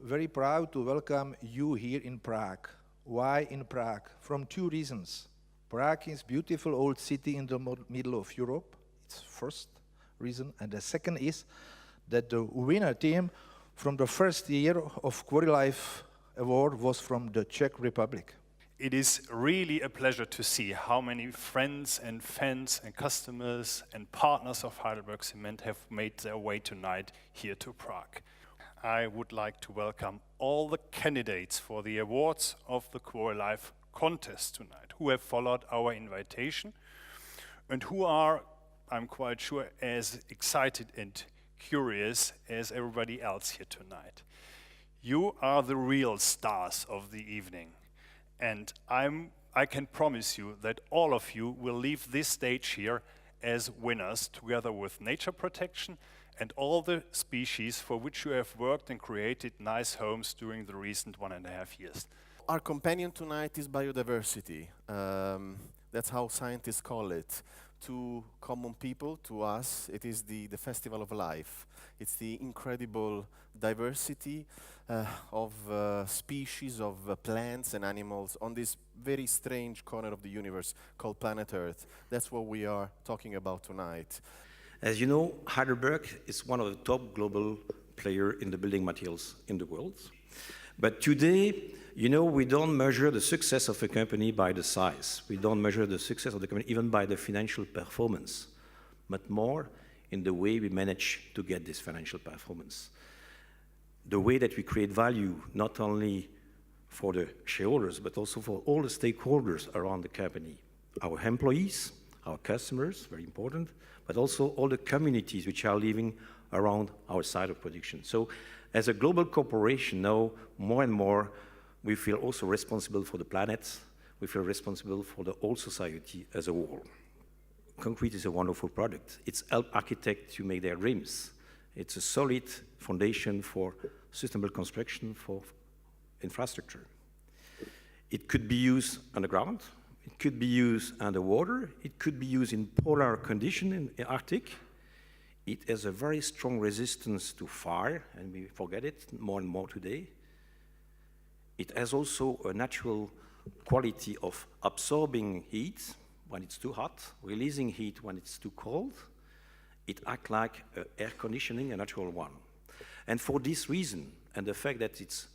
very proud to welcome you here in Prague. Why in Prague? From two reasons. Prague is a beautiful old city in the middle of Europe. It's first reason. And the second is that the winner team from the first year of Quarry Life Award was from the Czech Republic. It is really a pleasure to see how many friends and fans and customers and partners of Heidelberg Cement have made their way tonight here to Prague. I would like to welcome all the candidates for the awards of the Quarry Life contest tonight, who have followed our invitation and who are, I'm quite sure, as excited and curious as everybody else here tonight. You are the real stars of the evening, and I can promise you that all of you will leave this stage here as winners, together with nature protection and all the species for which you have worked and created nice homes during the recent 1.5 years. Our companion tonight is biodiversity. That's how scientists call it. To common people, to us, it is the festival of life. It's the incredible diversity of species of plants and animals on this very strange corner of the universe called planet Earth. That's what we are talking about tonight. As you know, Heidelberg is one of the top global players in the building materials in the world. But today, you know, we don't measure the success of a company by the size. We don't measure the success of the company even by the financial performance, but more in the way we manage to get this financial performance. The way that we create value, not only for the shareholders, but also for all the stakeholders around the company. Our employees, our customers, very important, but also all the communities which are living around our site of production. So as a global corporation now, more and more, we feel also responsible for the planet. We feel responsible for the whole society as a whole. Concrete is a wonderful product. It's help architects to make their dreams. It's a solid foundation for sustainable construction, for infrastructure. It could be used underground. It could be used underwater. It could be used in polar conditions in Arctic. It has a very strong resistance to fire, and we forget it more and more today. It has also a natural quality of absorbing heat when it's too hot, releasing heat when it's too cold. It acts like air conditioning, a natural one. And for this reason, and the fact that it's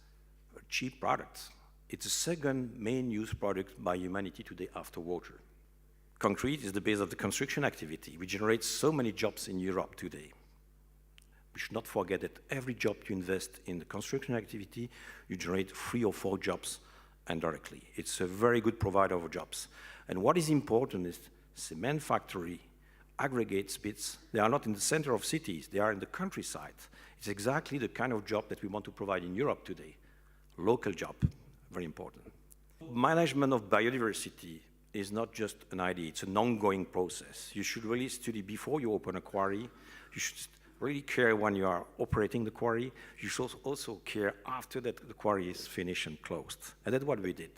a cheap product, it's the second main used product by humanity today after water. Concrete is the base of the construction activity. We generate so many jobs in Europe today. We should not forget that every job you invest in the construction activity, you generate 3 or 4 jobs indirectly. It's a very good provider of jobs. And what is important is cement factory, aggregate pits, they are not in the center of cities, they are in the countryside. It's exactly the kind of job that we want to provide in Europe today. Local job, very important. Management of biodiversity is not just an idea, it's an ongoing process. You should really study before you open a quarry. You should really care when you are operating the quarry. You should also care after that the quarry is finished and closed. And that's what we did.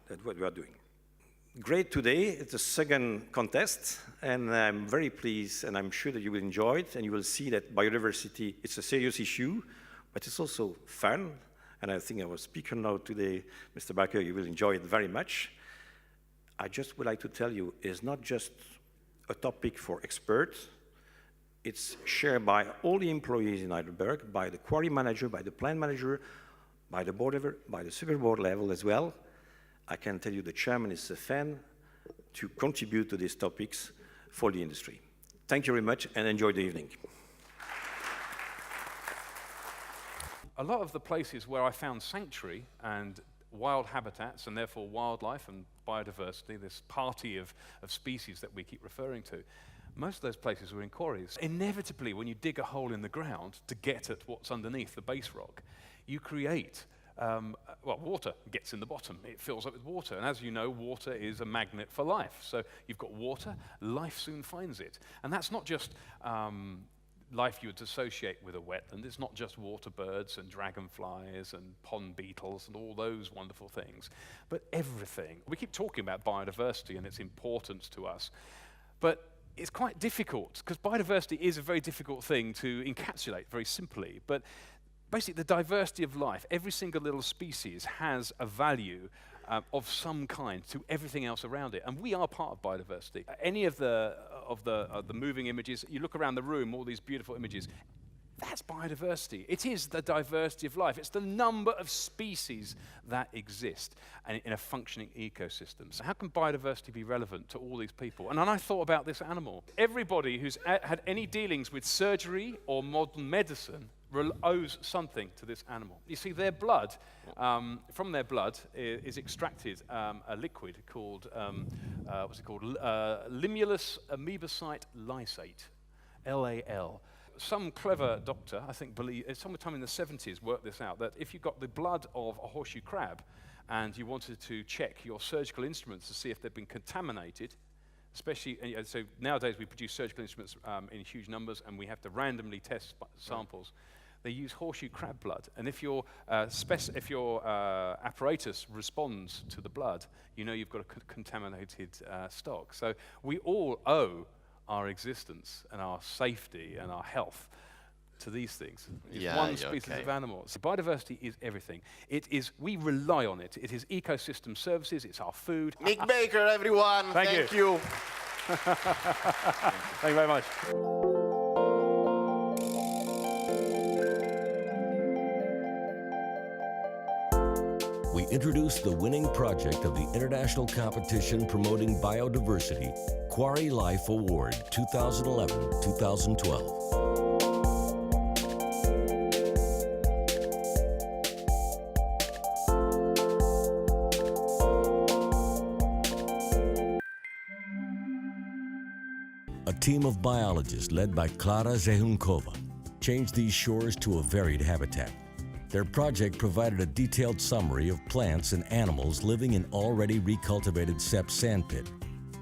That's what we are doing. Great today, it's the second contest, and I'm very pleased, and I'm sure that you will enjoy it, and you will see that biodiversity, it's a serious issue, but it's also fun, and I think our speaker now today, Mr. Bakker, you will enjoy it very much. I just would like to tell you, it's not just a topic for experts, it's shared by all the employees in Heidelberg, by the quarry manager, by the plant manager, by the board level, by the super board level as well. I can tell you the chairman is a fan to contribute to these topics for the industry. Thank you very much and enjoy the evening. A lot of the places where I found sanctuary and wild habitats, and therefore wildlife and biodiversity, this party of species that we keep referring to, most of those places were in quarries. Inevitably, when you dig a hole in the ground to get at what's underneath the base rock, you create water gets in the bottom. It fills up with water. And as you know, water is a magnet for life. So you've got water, life soon finds it. And that's not just life you would associate with a wetland. It's not just water birds and dragonflies and pond beetles and all those wonderful things, but everything. We keep talking about biodiversity and its importance to us, but it's quite difficult because biodiversity is a very difficult thing to encapsulate very simply. But basically the diversity of life. Every single little species has a value of some kind to everything else around it, and we are part of biodiversity. Any of the moving images, you look around the room, all these beautiful images, that's biodiversity. It is the diversity of life. It's the number of species that exist in a functioning ecosystem. So how can biodiversity be relevant to all these people? And then I thought about this animal. Everybody who's had any dealings with surgery or modern medicine owes something to this animal. You see, their blood, from their blood is extracted a liquid called, Limulus amoebocyte lysate, LAL. Some clever doctor, I think, sometime in the 70s worked this out, that if you got the blood of a horseshoe crab and you wanted to check your surgical instruments to see if they've been contaminated, especially, so nowadays we produce surgical instruments in huge numbers and we have to randomly test samples. They use horseshoe crab blood, and if your apparatus responds to the blood, you know you've got a contaminated stock. So we all owe our existence and our safety and our health to these things. It's one species of animals. Biodiversity is everything. It is, we rely on it. It is ecosystem services, it's our food. Nick Baker, everyone. Thank you. Thank you very much. We introduced the winning project of the international competition promoting biodiversity, Quarry Life Award 2011-2012. A team of biologists led by Klara Zehunkova changed these shores to a varied habitat. Their project provided a detailed summary of plants and animals living in already recultivated SEP sandpit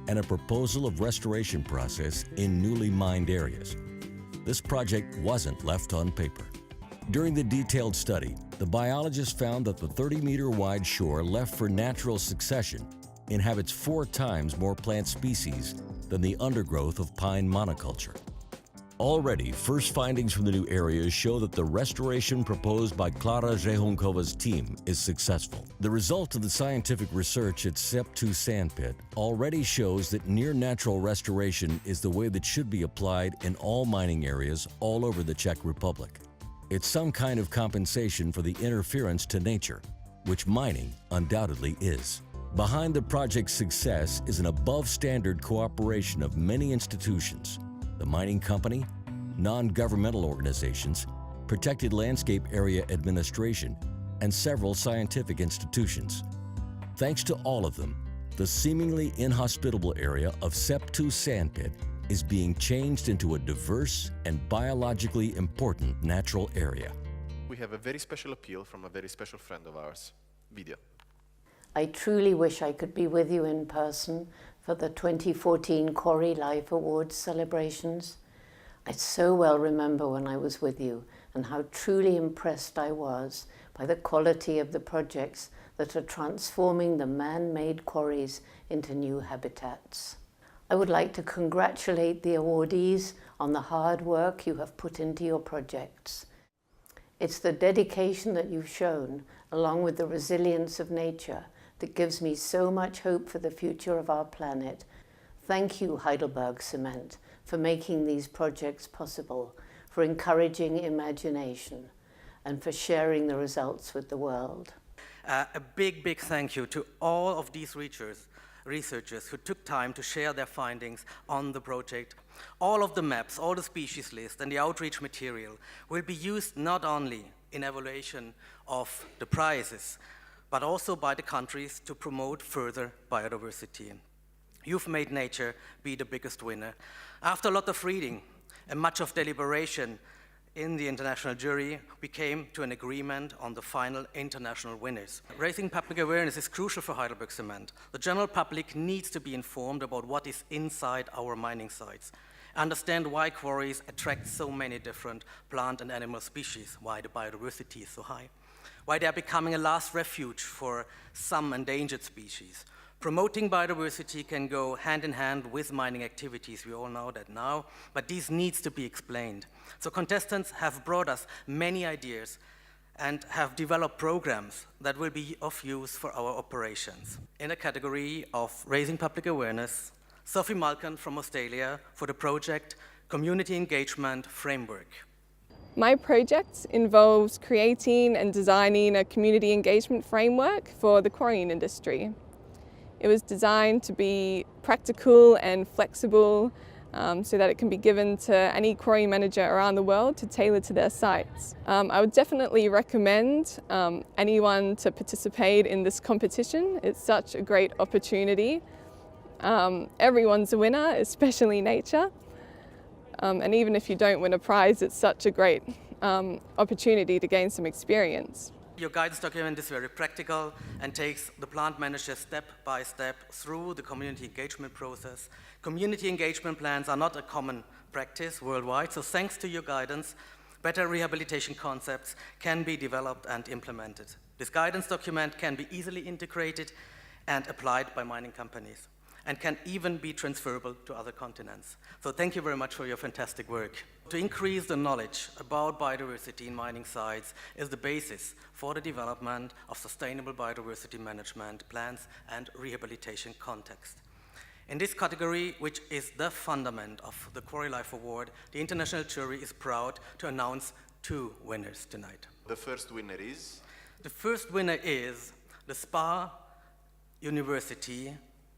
and a proposal of restoration process in newly mined areas. This project wasn't left on paper. During the detailed study, the biologists found that the 30-meter wide shore left for natural succession inhabits 4 times more plant species than the undergrowth of pine monoculture. Already, first findings from the new areas show that the restoration proposed by Klara Zehunkova's team is successful. The result of the scientific research at SEP2 Sandpit already shows that near-natural restoration is the way that should be applied in all mining areas all over the Czech Republic. It's some kind of compensation for the interference to nature, which mining undoubtedly is. Behind the project's success is an above-standard cooperation of many institutions: the mining company, non-governmental organizations, Protected Landscape Area Administration, and several scientific institutions. Thanks to all of them, the seemingly inhospitable area of SEP2 Sandpit is being changed into a diverse and biologically important natural area. We have a very special appeal from a very special friend of ours. Video. I truly wish I could be with you in person for the 2014 Quarry Life Award celebrations. I so well remember when I was with you and how truly impressed I was by the quality of the projects that are transforming the man-made quarries into new habitats. I would like to congratulate the awardees on the hard work you have put into your projects. It's the dedication that you've shown, along with the resilience of nature, that gives me so much hope for the future of our planet. Thank you, Heidelberg Cement, for making these projects possible, for encouraging imagination, and for sharing the results with the world. A big, big thank you to all of these researchers who took time to share their findings on the project. All of the maps, all the species list, and the outreach material will be used not only in evaluation of the prizes, but also by the countries to promote further biodiversity. You've made nature be the biggest winner. After a lot of reading and much of deliberation in the international jury, we came to an agreement on the final international winners. Raising public awareness is crucial for Heidelberg Cement. The general public needs to be informed about what is inside our mining sites, understand why quarries attract so many different plant and animal species, why the biodiversity is so high, why they are becoming a last refuge for some endangered species. Promoting biodiversity can go hand in hand with mining activities, we all know that now, but these needs to be explained. So contestants have brought us many ideas and have developed programs that will be of use for our operations. In the category of raising public awareness, Sophie Malkan from Australia for the project Community Engagement Framework. My project involves creating and designing a community engagement framework for the quarrying industry. It was designed to be practical and flexible so that it can be given to any quarry manager around the world to tailor to their sites. I would definitely recommend anyone to participate in this competition. It's such a great opportunity. Everyone's a winner, especially nature. And even if you don't win a prize, it's such a great opportunity to gain some experience. Your guidance document is very practical and takes the plant manager step by step through the community engagement process. Community engagement plans are not a common practice worldwide, so thanks to your guidance, better rehabilitation concepts can be developed and implemented. This guidance document can be easily integrated and applied by mining companies, and can even be transferable to other continents. So thank you very much for your fantastic work. To increase the knowledge about biodiversity in mining sites is the basis for the development of sustainable biodiversity management plans and rehabilitation context. In this category, which is the fundament of the Quarry Life Award, the international jury is proud to announce 2 winners tonight. The first winner is? The first winner is the Spa University,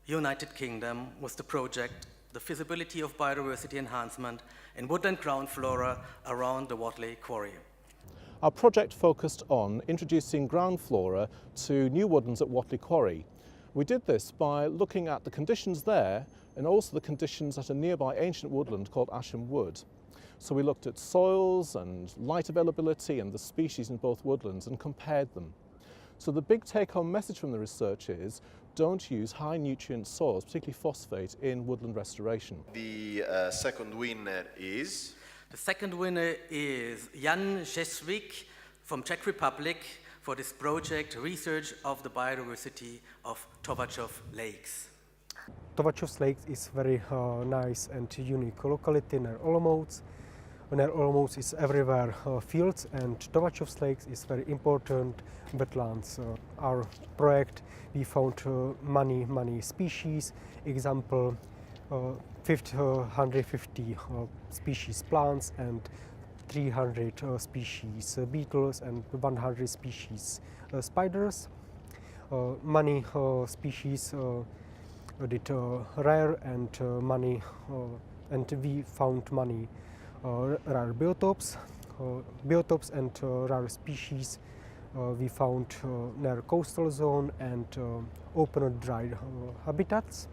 United Kingdom, with the project The Feasibility of Biodiversity Enhancement in Woodland Ground Flora around the Watley Quarry. Our project focused on introducing ground flora to new woodlands at Watley Quarry. We did this by looking at the conditions there and also the conditions at a nearby ancient woodland called Asham Wood. So we looked at soils and light availability and the species in both woodlands and compared them. So the big take-home message from the research is don't use high nutrient soils, particularly phosphate, in woodland restoration. The second winner is? The second winner is Jan Rzeszwik from Czech Republic for this project, Research of the Biodiversity of Tovachov Lakes. Tovachov Lakes is very nice and unique locality near Olomouc. Near Olomouc is everywhere fields, and Tovachov Lakes is very important wetlands. Our project, we found many species. Example, 150 species plants and 300 species beetles and 100 species spiders. Many species did rare and many, and we found many rare biotopes and rare species we found near coastal zone and open dry habitats.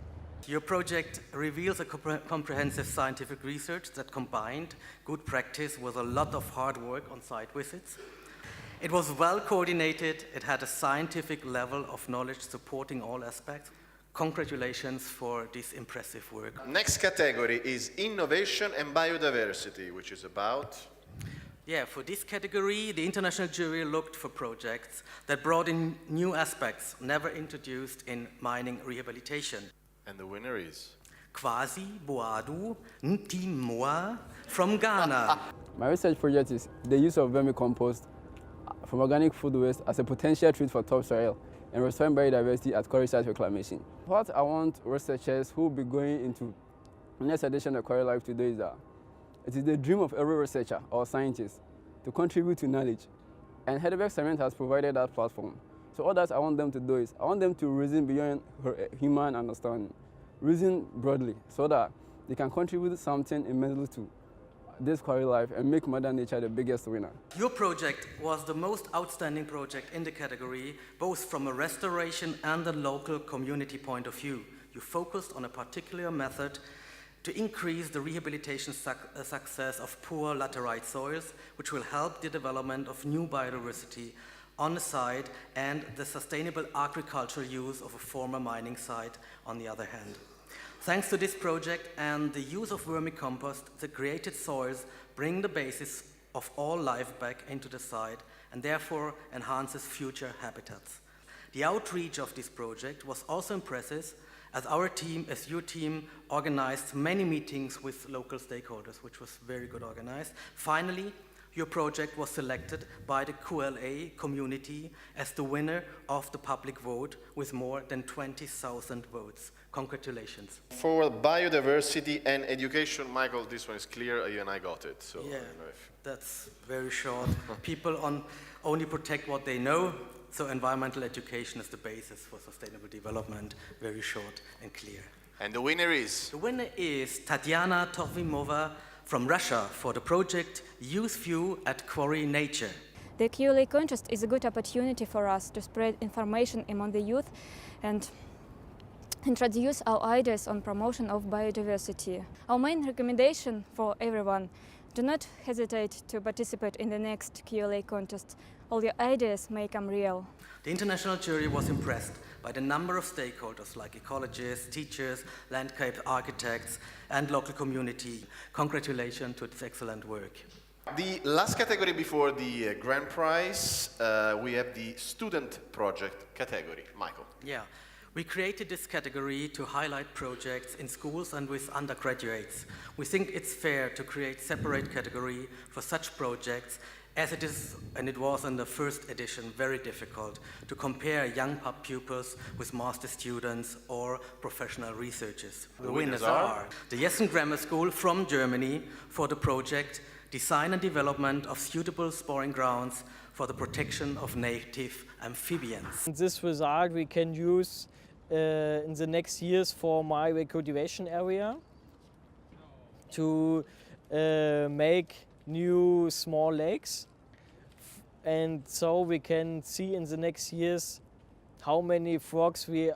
Your project reveals a comprehensive scientific research that combined good practice with a lot of hard work on site visits. It was well coordinated, it had a scientific level of knowledge supporting all aspects. Congratulations for this impressive work. Next category is innovation and biodiversity, which is about? Yeah, for this category, the international jury looked for projects that brought in new aspects never introduced in mining rehabilitation. And the winner is? Kwasi Boadu Ntimoa from Ghana. My research project is the use of vermicompost from organic food waste as a potential treat for topsoil and restoring biodiversity at quarry site reclamation. What I want researchers who will be going into the next edition of Quarry Life to do is that it is the dream of every researcher or scientist to contribute to knowledge. And Heidelberg Cement has provided that platform. So all that I want them to do is, I want them to reason beyond human understanding, reason broadly, so that they can contribute something immensely to this Quarry Life and make Mother Nature the biggest winner. Your project was the most outstanding project in the category, both from a restoration and a local community point of view. You focused on a particular method to increase the rehabilitation success of poor laterite soils, which will help the development of new biodiversity on the site and the sustainable agricultural use of a former mining site on the other hand. Thanks to this project and the use of vermicompost, the created soils bring the basis of all life back into the site and therefore enhances future habitats. The outreach of this project was also impressive as our team, as your team, organized many meetings with local stakeholders, which was very good organized. Finally, your project was selected by the QLA community as the winner of the public vote with more than 20,000 votes. Congratulations. For biodiversity and education, Michael, this one is clear, you and I got it. So Yeah, that's very short. People only protect what they know, so environmental education is the basis for sustainable development. Very short and clear. And the winner is? The winner is Tatiana Tovimova from Russia for the project Youth View at Quarry Nature. The QLA contest is a good opportunity for us to spread information among the youth and introduce our ideas on promotion of biodiversity. Our main recommendation for everyone: do not hesitate to participate in the next QLA contest. All your ideas may come real. The international jury was impressed by the number of stakeholders like ecologists, teachers, landscape architects, and local community. Congratulations to its excellent work. The last category before the grand prize, we have the student project category. Michael. Yeah. We created this category to highlight projects in schools and with undergraduates. We think it's fair to create separate category for such projects, as it is, and it was in the first edition, very difficult to compare young pupils with master students or professional researchers. The winners are the Jessen Grammar School from Germany for the project Design and Development of Suitable Spawning Grounds for the Protection of Native Amphibians. This result we can use in the next years for my recreation area to make new small lakes, and so we can see in the next years how many frogs we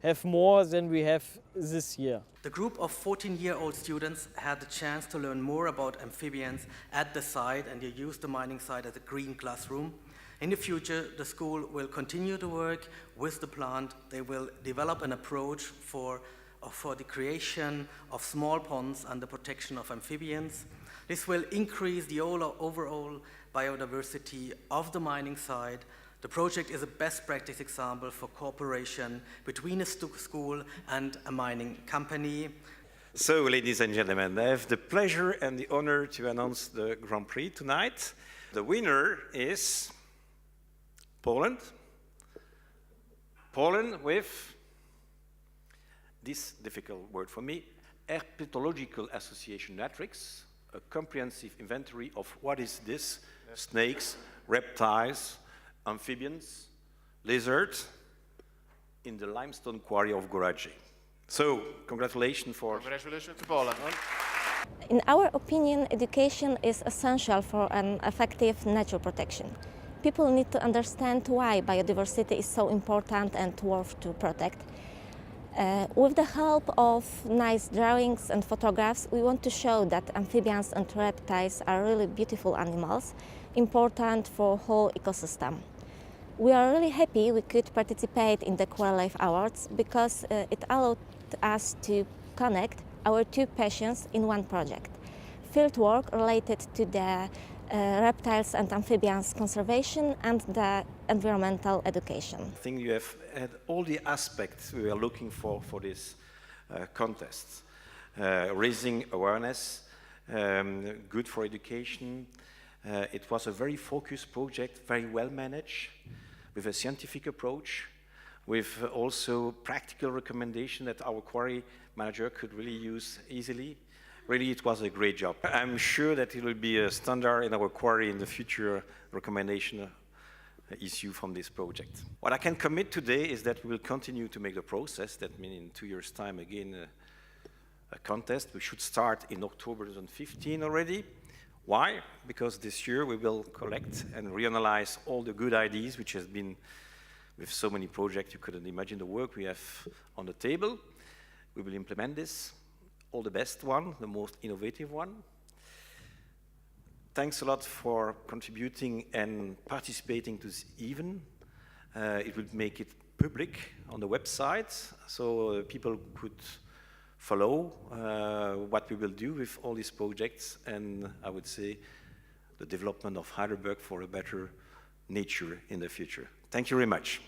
have more than we have this year. The group of 14-year-old students had the chance to learn more about amphibians at the site, and they used the mining site as a green classroom. In the future, the school will continue to work with the plant. They will develop an approach for the creation of small ponds and the protection of amphibians. This will increase the overall biodiversity of the mining site. The project is a best practice example for cooperation between a school and a mining company. So, ladies and gentlemen, I have the pleasure and the honor to announce the Grand Prix tonight. The winner is Poland. Poland with this difficult word for me, herpetological association matrix, a comprehensive inventory of what is this, snakes, reptiles, amphibians, lizards, in the limestone quarry of Goraje. So, congratulations to Poland. In our opinion, education is essential for an effective nature protection. People need to understand why biodiversity is so important and worth to protect. With the help of nice drawings and photographs, we want to show that amphibians and reptiles are really beautiful animals, important for whole ecosystem. We are really happy we could participate in the Quarry Life Awards because it allowed us to connect our two passions in one project. Fieldwork related to the reptiles and amphibians conservation and the environmental education. I think you have had all the aspects we are looking for this contest. Raising awareness, good for education. It was a very focused project, very well managed, with a scientific approach, with also practical recommendation that our quarry manager could really use easily. Really, it was a great job. I'm sure that it will be a standard in our quarry in the future recommendation issue from this project. What I can commit today is that we will continue to make the process. That means in 2 years' time, again, a contest. We should start in October 2015 already. Why? Because this year we will collect and reanalyze all the good ideas, which has been, with so many projects, you couldn't imagine the work we have on the table. We will implement this. All the best one, the most innovative one. Thanks a lot for contributing and participating to this event. It will make it public on the website, so people could follow what we will do with all these projects, and I would say the development of Heidelberg for a better nature in the future. Thank you very much.